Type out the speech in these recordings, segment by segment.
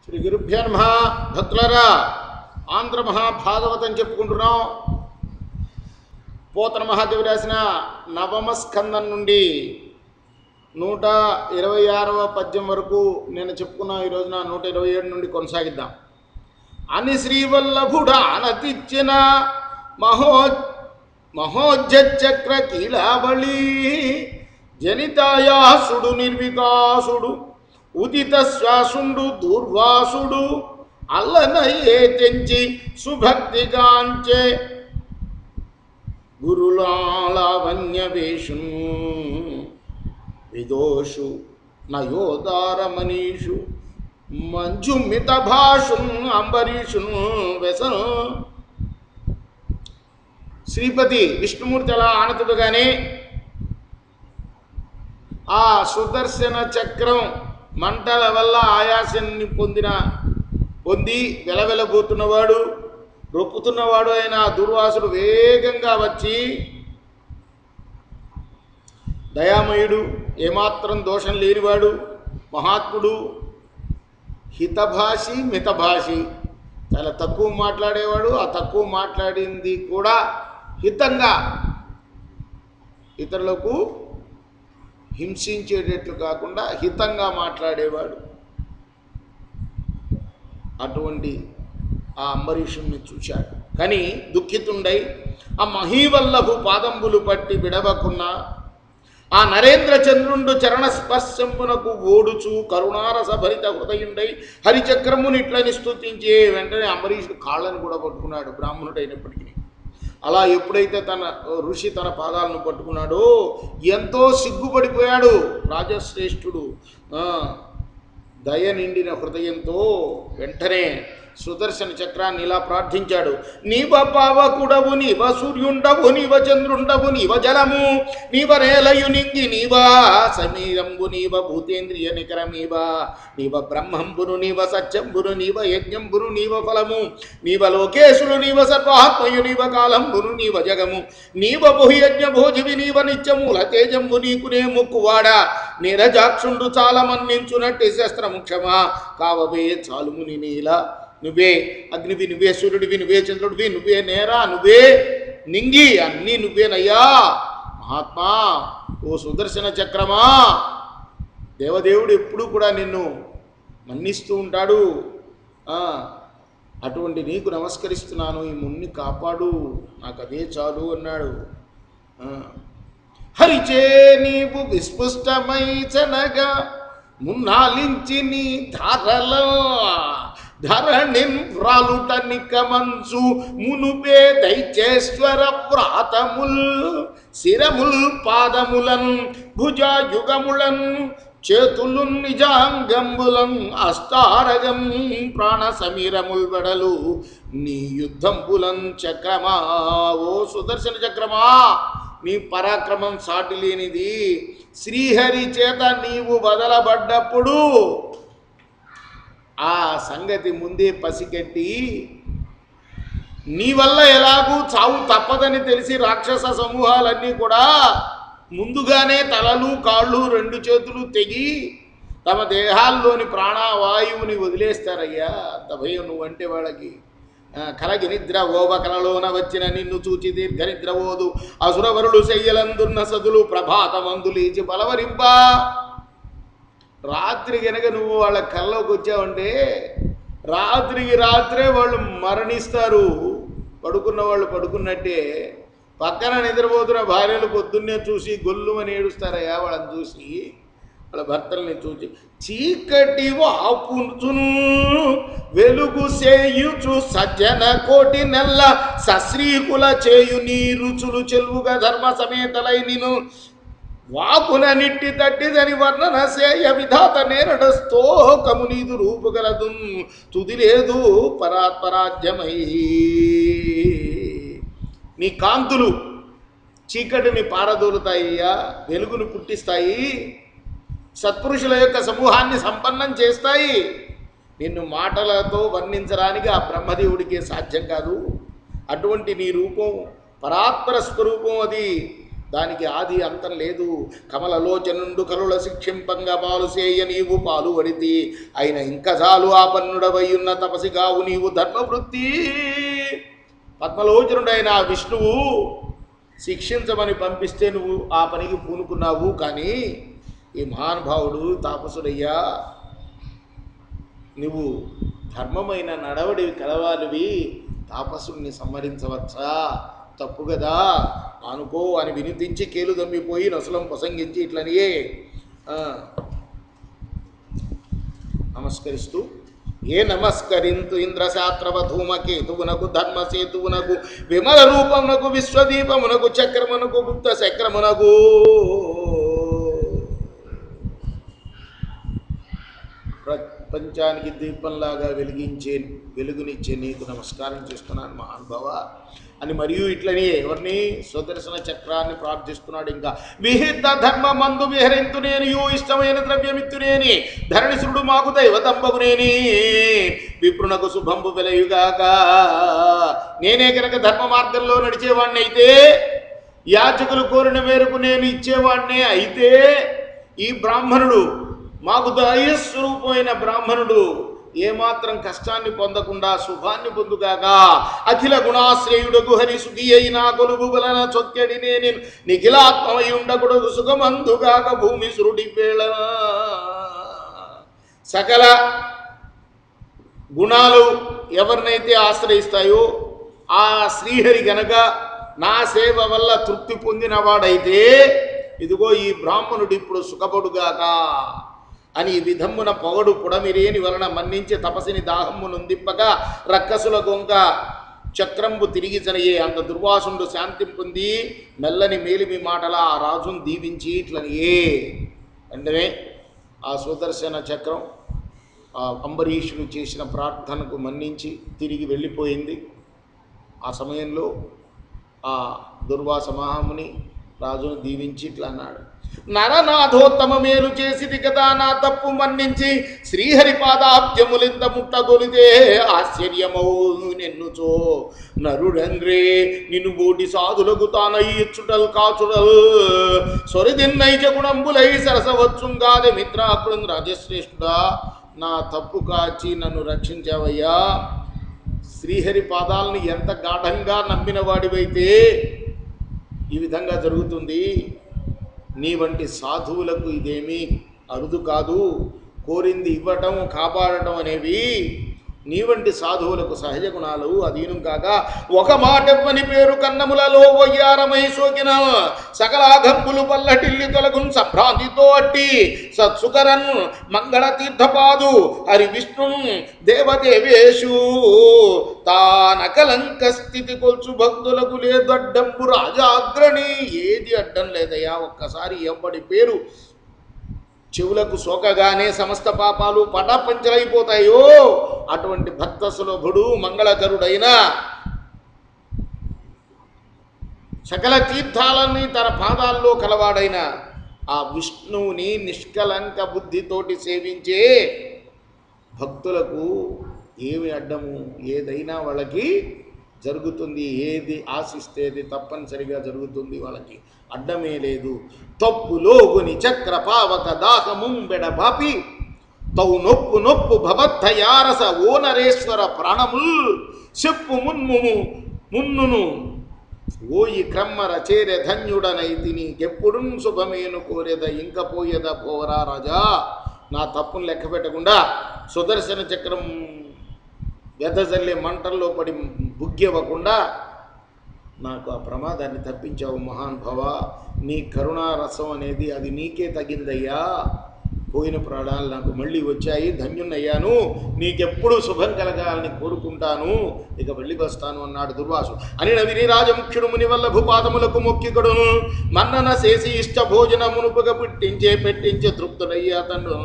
శ్రీ గురుభ్యో నమః. భక్తులారా, ఆంధ్ర మహాభాగవతం చెప్పుకుంటున్నాం. పోతన మహాదేవి రాసిన నవమ స్కందం నుండి 126వ పద్యం వరకు నేను చెప్పుకున్నాం. ఈ రోజున 127 నుండి కొనసాగిద్దాం. అని శ్రీవల్లభుడు ఆనతిచ్చిన మహోజ్జచక్ర కీలావళి జనితాయాసుడు నిర్వికాసుడు ఉదిత శ్వాసుండు దూర్వాసుడు అల్లనయ్యే తెంచి సుభక్తిగాంచే గురులావణ్యవేషు విదోషు నయోదార మనీషు మంజుమిత భాషున్ అంబరీషును వెసను. శ్రీపతి విష్ణుమూర్తి అలా ఆనతుడుగానే ఆ సుదర్శన చక్రం మంటల వల్ల ఆయాసాన్ని పొంది వెలవెలబోతున్నవాడు, రొప్పుతున్నవాడు అయిన దుర్వాసుడు వేగంగా వచ్చి, దయామయుడు, ఏమాత్రం దోషం లేనివాడు, మహాత్ముడు, హితభాషి మితభాషి, చాలా తక్కువ మాట్లాడేవాడు. ఆ తక్కువ మాట్లాడింది కూడా హితంగా, ఇతరులకు హింసించేటట్లు కాకుండా హితంగా మాట్లాడేవాడు. అటువంటి ఆ అంబరీషుణ్ణి చూశాడు. కానీ దుఃఖితుండై ఆ మహీవల్లభు పాదంబులు పట్టి విడవకున్నా ఆ నరేంద్ర చంద్రుండు చరణ స్పర్శంపునకు ఓడుచు కరుణారస భరిత హృదయుండై హరిచక్రమునిట్లని స్తుతించే వెంటనే అంబరీషుడు కాళ్ళని కూడా పట్టుకున్నాడు, బ్రాహ్మణుడైనప్పటికీ. అలా ఎప్పుడైతే తన ఋషి తన పాదాలను పట్టుకున్నాడో ఎంతో సిగ్గుపడిపోయాడు రాజశ్రేష్ఠుడు. దయ నిండిన హృదయంతో వెంటనే సుదర్శన చక్రాన్ని ఇలా ప్రార్థించాడు. నీవ పావకుడవు, నీవ సూర్యుండవు, నీవ చంద్రుండవు, నీవ జలము, నీవ నేలయు నింగి, నీవ సమీరంబు, నీవ భూతేంద్రియ నికరమీవ, నీవ బ్రహ్మంబును, నీవ సత్యంబును, నీవ యజ్ఞంబును, నీవ ఫలము, నీవ లోకేశులు, నీవ సర్వాత్మయు, నీవ కాలంబును, నీవ జగము, నీవ బహుయజ్ఞ భోజివి, నీవ నిత్యమూల తేజంబు, నీకునే ముక్కువాడ నీరజాక్షుండు చాలా మన్నించునట్టి శస్త్రము క్షమా కావవే చాలుముని నీల. నువ్వే అగ్నివి, నువ్వే సూర్యుడివి, నువ్వే చంద్రుడివి, నువ్వే నేరా, నువ్వే నింగి, అన్నీ నువ్వేనయ్యా మహాత్మా. ఓ సుదర్శన చక్రమా, దేవదేవుడు ఎప్పుడూ కూడా నిన్ను మన్నిస్తూ ఉంటాడు. అటువంటి నీకు నమస్కరిస్తున్నాను, ఈ మున్ని కాపాడు, నాకు అదే చాలు అన్నాడు. హరిచే నీవు విస్పృష్టమై చనగా మున్నాలించి నీ ధారలో ధరణిన్ వ్రాలుటనిక మంచు మునుపే దైచేశ్వర వ్రాతముల్ శిరముల్ పాదములన్ భుజాయుగములన్ చేతులు నిజాంగంబులం అష్టారగం ప్రాణ సమీరముల్ వెడలు నీ యుద్ధంబులం చక్రమా. ఓ సుదర్శన చక్రమా, నీ పరాక్రమం సాటి లేనిది. శ్రీహరి చేత నీవు వదలబడ్డప్పుడు ఆ సంగతి ముందే పసిగట్టి నీ వల్ల ఎలాగూ చావు తప్పదని తెలిసి రాక్షస సమూహాలన్నీ కూడా ముందుగానే తలలు కాళ్ళు రెండు చేతులు తెగి తమ దేహాల్లోని ప్రాణవాయువుని వదిలేస్తారయ్యా. అంత భయం నువ్వంటే వాళ్ళకి. కలగి నిద్ర ఓవ కలలోన వచ్చిన నిన్ను చూచి దీర్ఘ నిద్ర ఓదు అసురవరులు శయ్యలందున్న సదులు ప్రభాతమందు లేచి బలవరింప. రాత్రి కనుక నువ్వు వాళ్ళ కల్లోకి వచ్చావంటే రాత్రికి రాత్రే వాళ్ళు మరణిస్తారు. పడుకున్న వాళ్ళు పడుకున్నట్టే, పక్కన నిద్రపోతున్న భార్యలు పొద్దున్నే చూసి గొల్లుమని ఏడుస్తారయ్యా వాళ్ళని చూసి, వాళ్ళ భర్తల్ని చూసి. చీకటి వాపుచును వెలుగు చేయుచు సజ్జన కోటి నెల్ల సశ్రీకుల చేయు నీ రుచులు చెల్వుగా ధర్మ సమేతలై నిను వాకున నిట్టి తట్టిదని వర్ణన సేయ విధాత నేరడ స్తోకము నీదు రూపుగలదు తుది లేదు పరాత్పరాజ్యమై. నీ కాంతులు చీకటిని పారదోలుతాయ్యా, వెలుగును పుట్టిస్తాయి, సత్పురుషుల యొక్క సమూహాన్ని సంపన్నం చేస్తాయి. నిన్ను మాటలతో వర్ణించడానికి ఆ బ్రహ్మదేవుడికి సాధ్యం కాదు. అటువంటి నీ రూపం పరాత్పర స్వరూపం, అది దానికి ఆది అంతం లేదు. కమలలోచనుండు కలుల శిక్షింపంగా పాలు సేయ నీవు పాలు వడితి అయిన ఇంకా చాలు ఆ పన్నుడవయ్యున్న తపసిగావు నీవు ధర్మవృత్తి. పద్మలోచనుడైన ఆ విష్ణువు శిక్షించమని పంపిస్తే నువ్వు ఆ పనికి పూనుకున్నావు. కానీ ఈ మహానుభావుడు తాపసుడయ్యా, నువ్వు ధర్మమైన నడవడివి కలవాలివి, తాపసుడిని సంహరించవచ్చా? తప్పు కదా అనుకో అని వినిపించి కేలు దమ్మిపోయి నొసలం ప్రసంగించి ఇట్లనియే నమస్కరిస్తూ ఏ నమస్కరింతు ఇంద్రశాస్త్రవ ధూమకేతువునకు ధర్మసేతువునకు విమల రూపమునకు విశ్వదీపమునకు చక్రమునకు గుప్త చక్రమునకు ప్రపంచానికి దీపంలాగా వెలుగునిచ్చే నీకు నమస్కారం చేస్తున్నాను మహానుభావ అని. మరియు ఇట్లని ఎవరిని సుదర్శన చక్రాన్ని ప్రార్థిస్తున్నాడు. ఇంకా విహిత ధర్మ మందు విహరింతునేనియు ఇష్టమైన ద్రవ్యమిత్తునేని ధరణిసురుడు మాకు దైవతంబగునేని విప్రునకు శుభంబు వెలయుగాక. నేనే కనుక ధర్మ మార్గంలో నడిచేవాడిని అయితే, యాచకులు కోరిన మేరకు నేను ఇచ్చేవాడినే అయితే, ఈ బ్రాహ్మణుడు మాకు దైవస్వరూపమైన బ్రాహ్మణుడు ఏమాత్రం కష్టాన్ని పొందకుండా శుభాన్ని పొందుగాక. అఖిల గుణాశ్రయుడకు హరి సుఖి అయినా కొలుగు వలన చొక్కెడి నేను నిఖిలాత్మమై ఉండకూడదు సుఖమందుగాక భూమి సురుడి వేళ. సకల గుణాలు ఎవరినైతే ఆశ్రయిస్తాయో ఆ శ్రీహరి గనక నా సేవ వల్ల తృప్తి పొందినవాడైతే ఇదిగో ఈ బ్రాహ్మణుడు ఇప్పుడు సుఖపడుగాక అని ఈ విధమ్మున పొగడు పుడమిరేని వలన మన్నించి తపసిని దాహమ్మునుందిప్పక రక్కసుల గొంక చక్రంబు తిరిగి చనియే అంత దుర్వాసుండు శాంతి పొంది మెల్లని మేలిమి మాటల ఆ రాజును దీవించి ఇట్లనియే. వెంటనే ఆ సుదర్శన చక్రం ఆ అంబరీషుడు చేసిన ప్రార్థనకు మన్నించి తిరిగి వెళ్ళిపోయింది. ఆ సమయంలో ఆ దుర్వాస మహాముని రాజును దీవించి ఇట్లా అన్నాడు, నరనాథోత్తమ మేలు చేసిది కదా, నా తప్పు మన్నించి శ్రీహరి పాదాబ్జములింత ముట్టగొలితే ఆశ్చర్యమౌ నెన్నుచో నరుడంగ్రే నిన్ను బోటి సాధులకు తానయ్యుచ్చుటల్ కాచుడల్ సొరిదిన్నైజ గుణంబులై సరసవచ్చుంగాది మిత్రాకుడు రాజశ్రేష్ఠుడా, నా తప్పు కాచి నన్ను రక్షించావయ్యా. శ్రీహరి పాదాలను ఎంత గాఢంగా నమ్మిన వాడివైతే ఈ విధంగా జరుగుతుంది. నీ వంటి సాధువులకు ఇదేమీ అరుదు కాదు. కోరింది ఇవ్వటం కాపాడటం అనేవి నీ వంటి సాధువులకు సహజ గుణాలు. అధీనం కాగా ఒక మాటెవ్వని పేరు కన్నములలో వయ్యారమై సోకిన సకలాఘంపులు పల్లటిల్లి తొలగున్ సంభ్రాంతితో అట్టి సత్సుకరన్ మంగళ తీర్థపాదు హరి విష్ణు దేవదేవేశు తానకలంక స్థితి కొల్చు భక్తులకు లేదడ్డంబు రాజాగ్రణి. ఏది అడ్డం లేదయ్యా, ఒక్కసారి ఎవ్వడి పేరు చెవులకు సోకగానే సమస్త పాపాలు పటాపంచలైపోతాయో అటువంటి భక్త సులభుడు మంగళకరుడైన సకల తీర్థాలని తన పాదాల్లో కలవాడైన ఆ విష్ణువుని నిష్కలంక బుద్ధితోటి సేవించే భక్తులకు ఏమి అడ్డము? ఏదైనా వాళ్ళకి జరుగుతుంది. ఏది ఆశిస్తేది తప్పనిసరిగా జరుగుతుంది. వాళ్ళకి అడ్డమే లేదు. తప్పులోగుని చక్ర పావక దాహముంబెడ బాపి తౌ నొప్పు నొప్పు భవద్ధయారస ఓ నరేశ్వర ప్రాణముల్ చెప్పు మున్నును ఓయి క్రమ్మర చేరె ధన్యుడనైతి నీకెప్పుడు శుభమేను కోరెద ఇంక పోయేద పోవరా రాజా. నా తప్పును లెక్క పెట్టకుండా సుదర్శన చక్రం వెదజల్లే మంటల్లో పడి బుగ్గివ్వకుండా నాకు ఆ ప్రమాదాన్ని తప్పించావు మహానుభావ. నీ కరుణారసం అనేది అది నీకే తగిందయ్యా. పోయిన ప్రాణాలు నాకు మళ్ళీ వచ్చాయి, ధన్యున్నయ్యాను. నీకెప్పుడు శుభం కలగాలని కోరుకుంటాను, ఇక వెళ్ళి వస్తాను అన్నాడు దుర్వాసు. అని నవిని రాజముఖ్యుడు ముని వల్ల భూపాదములకు మొక్కికడును మన్నన చేసి ఇష్ట భోజనమునుపుగా పెట్టించే తృప్తుడయ్యా అతను.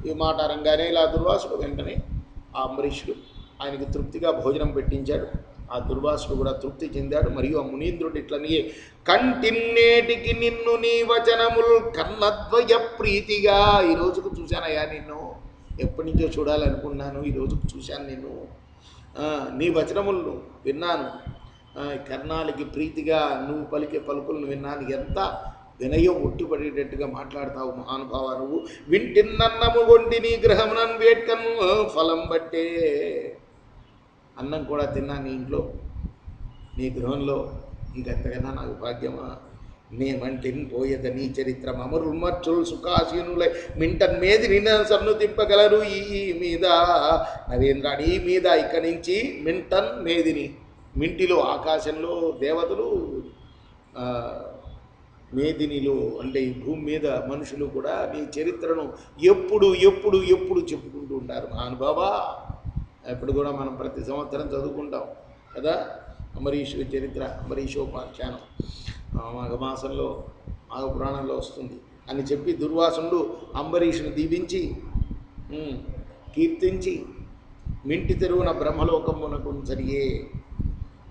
ఈ మాట రంగానే ఇలా దుర్వాసుడు వెంటనే ఆ అంబరీషుడు ఆయనకి తృప్తిగా భోజనం పెట్టించాడు. ఆ దుర్వాసుడు కూడా తృప్తి చెందాడు. మరియు ఆ మునీంద్రుడు ఇట్లనే కంటిన్నేటికి నిన్ను నీ వచనములు కన్నద్వయ ప్రీతిగా. ఈ రోజుకు చూశానయ్యా నిన్ను, ఎప్పటి నుంచో చూడాలనుకున్నాను, ఈ రోజుకు చూశాను నిన్ను. నీ వచనములను విన్నాను. కర్ణాలకి ప్రీతిగా నువ్వు పలికే పలుకులను విన్నాను. ఎంత వినయం ఒట్టిపడేటట్టుగా మాట్లాడతావు మహానుభావ. నువ్వు వింటిన్నన్నము వండి నీ గ్రహమునన్ వేట్కను ఫలం బట్టే. అన్నం కూడా తిన్నా నీ ఇంట్లో, నీ గృహంలో. ఇంకెంతకన్నా నాకు భాగ్యమా? నేమంటిన్ పోయద నీ చరిత్ర మమరుమర్చుల్ సుఖాసీనులై మింటన్ మేది నిన్న సన్ను తిప్పగలరు ఈ మీద. నరేంద్ర ఈ మీద ఇక్కడి నుంచి మింటన్ మేదిని, మింటిలో ఆకాశంలో దేవతలు, మేదినిలో అంటే ఈ భూమి మీద మనుషులు కూడా నీ చరిత్రను ఎప్పుడు ఎప్పుడు ఎప్పుడు చెప్పుకుంటూ ఉంటారు మహానుభావ. ఎప్పుడు కూడా మనం ప్రతి సంవత్సరం చదువుకుంటాం కదా అంబరీషుడి చరిత్ర, అంబరీషోపాఖ్యానం మాఘమాసంలో మాఘపురాణంలో వస్తుంది అని చెప్పి దుర్వాసుడు అంబరీషుని దీవించి కీర్తించి మింటి తెరువున బ్రహ్మలోకమునకు జరిగే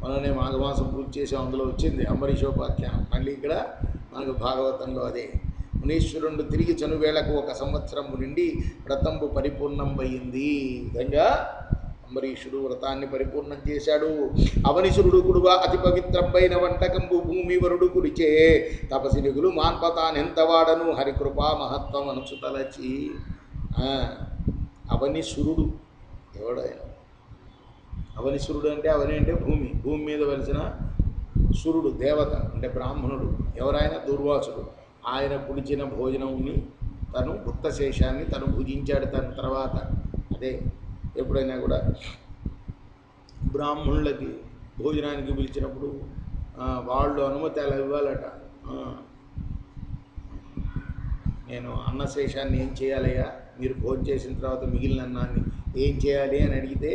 మననే మాఘమాసం పూర్తి చేసాం. అందులో వచ్చింది అంబరీషోపాఖ్యానం. మళ్ళీ ఇక్కడ మనకు భాగవతంలో అదే. మునీశ్వరుడు తిరిగి చనువేళకు 1 సంవత్సరము నుండి వ్రతంబు పరిపూర్ణం అయింది. ఈ విధంగా అంబరీషుడు వ్రతాన్ని పరిపూర్ణం చేశాడు. అవనిసురుడు కుడుగా అతి పవిత్రమైన వంటకంబు భూమి వరుడు కుడిచే తపసినిగులు మాన్పతానెంతవాడను హరికృపా మహత్వం అనుచుతలచి. అవనిసురుడు ఎవడైనా, అవనిసురుడు అంటే అవని అంటే భూమి, భూమి మీద వెలిసిన సురుడు దేవత అంటే బ్రాహ్మణుడు. ఎవరైనా దుర్వాసుడు. ఆయన పుడిచిన భోజనంని తను భుక్తశేషాన్ని తను భుజించాడు. తన తర్వాత అదే ఎప్పుడైనా కూడా బ్రాహ్మణులకి భోజనానికి పిలిచినప్పుడు వాళ్ళు అనుమతి అలా ఇవ్వాలట. నేను అన్నశేషాన్ని ఏం చేయాలయ్యా, మీరు భోజనం చేసిన తర్వాత మిగిలిన అన్నాన్ని ఏం చేయాలి అని అడిగితే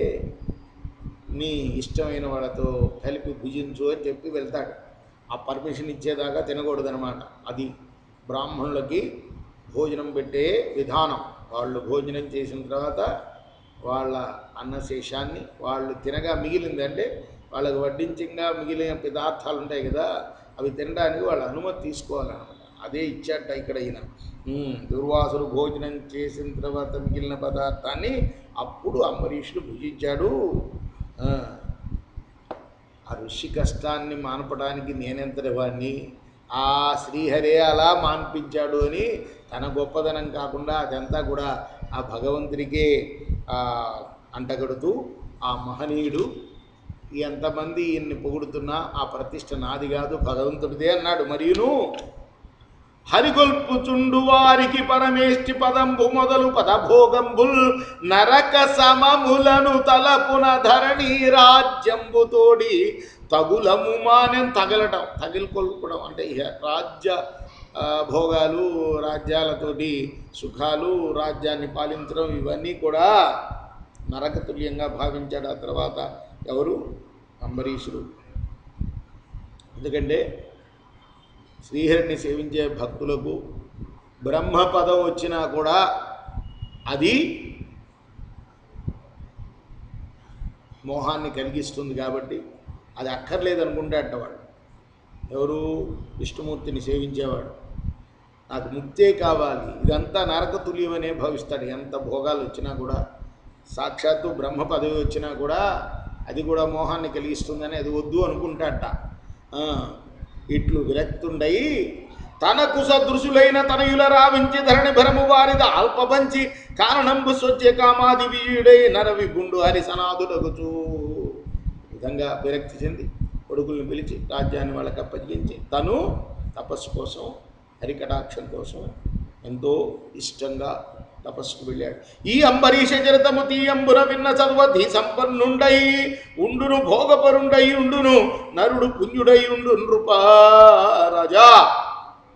నీ ఇష్టమైన వాళ్ళతో కలిపి భుజించు అని చెప్పి వెళ్తాడు. ఆ పర్మిషన్ ఇచ్చేదాకా తినకూడదనమాట. అది బ్రాహ్మణులకి భోజనం పెట్టే విధానం. వాళ్ళు భోజనం చేసిన తర్వాత వాళ్ళ అన్నశేషాన్ని వాళ్ళు తినగా మిగిలిందంటే వాళ్ళకి వడ్డించగా మిగిలిన పదార్థాలు ఉంటాయి కదా, అవి తినడానికి వాళ్ళ అనుమతి తీసుకోవాలన్నమాట. అదే ఇచ్చాట ఇక్కడ ఈయన. దుర్వాసుడు భోజనం చేసిన తర్వాత మిగిలిన పదార్థాన్ని అప్పుడు అంబరీషుడు భుజించాడు. ఆ ఋషి కష్టాన్ని మానపడానికి నేనెంతటి వాడిని, ఆ శ్రీహరే అలా మాన్పించాడు అని తన గొప్పదనం కాకుండా అదంతా కూడా ఆ భగవంతుడికే అంటగడుతూ ఆ మహనీయుడు ఎంతమంది ఈయన్ని పొగుడుతున్నా ఆ ప్రతిష్ట నాది కాదు భగవంతుడిదే అన్నాడు. మరియును హరిగొల్పుచుండు వారికి పరమేష్టి పదంబు మొదలు పదభోగంబుల్ నరక సమములను తలపున ధరణి రాజ్యంబు తోడి తగులము మానెం తగలటం, తగిలికొల్పడం అంటే రాజ్య భోగాలు, రాజ్యాలతోటి సుఖాలు, రాజ్యాన్ని పాలించడం, ఇవన్నీ కూడా నరకతుల్యంగా భావించాడు. ఆ తర్వాత ఎవరు? అంబరీషుడు. ఎందుకంటే శ్రీహరిని సేవించే భక్తులకు బ్రహ్మపదం వచ్చినా కూడా అది మోహాన్ని కలిగిస్తుంది కాబట్టి అది అక్కర్లేదనుకుంటాడట వాడు. ఎవరు? విష్ణుమూర్తిని సేవించేవాడు. నాకు ముక్తే కావాలి, ఇదంతా నరకతుల్యమనే భావిస్తాడు. ఎంత భోగాలు వచ్చినా కూడా, సాక్షాత్తు బ్రహ్మ పదవి వచ్చినా కూడా అది కూడా మోహాన్ని కలిగిస్తుందని అది వద్దు అనుకుంటాడట. ఇట్లు విరక్తుండై తనకు సదృశులైన తనయుల రావించి ధరణి భరము వారిద అల్పబంచి కారణంబు స్వచ్ఛ కామాది వీయుడై నరవి గుండు హరి సనాదులగుచూ. విధంగా విరక్తి చెంది కొడుకుల్ని పిలిచి రాజ్యాన్ని వాళ్ళకి అప్పగించి తను తపస్సు కోసం, హరికటాక్షం కోసం ఎంతో ఇష్టంగా తపస్సుకు వెళ్ళాడు. ఈ అంబరీష చరితము తీయంబున విన్న సర్వధి సంపన్నుండై ఉండును భోగపరుండై ఉండును నరుడు పుణ్యుడై ఉండు నృపా రాజా.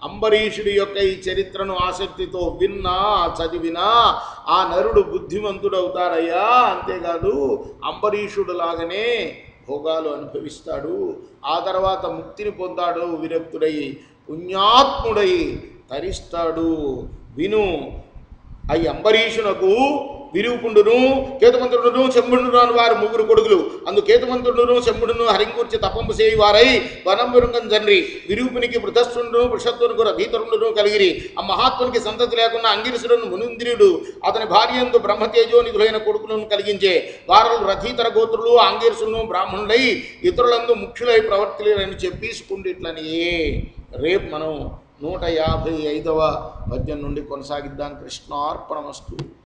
అంబరీషుడి యొక్క ఈ చరిత్రను ఆసక్తితో విన్నా, చదివినా ఆ నరుడు బుద్ధిమంతుడవుతాడయ్యా. అంతేకాదు అంబరీషుడు లాగానే భోగాలు అనుభవిస్తాడు. ఆ తర్వాత ముక్తిని పొందాడు. విరక్తుడై పుణ్యాత్ముడై తరిస్తాడు. విను, అయి అంబరీషునకు విరూపుండును కేతుమంతుడును చెంబుండును అని వారు ముగ్గురు కొడుకులు. అందు కేతుమంతుడును చెంబుడును హరింగూర్చి తపంపు చేయి వారై వనంబురుంగం జన్రి. విరూపునికి వృధస్థుండును వృషత్తునికి రభీతరుండును కలిగిరి. ఆ మహాత్మునికి సంతతి లేకుండా అంగిరసుడును మునింద్రియుడు అతని భార్యందు బ్రహ్మతేజోనిధులైన కొడుకులను కలిగించే. వారలు రథీతర గోత్రులు ఆంగిరసులను బ్రాహ్మణులై ఇతరులందు ముఖ్యులై ప్రవర్తిలేరని చెప్పేసుకుండిట్లనియే. రేపు మనం 155వ పద్యం నుండి కొనసాగిద్దాం. కృష్ణార్పణమస్తు.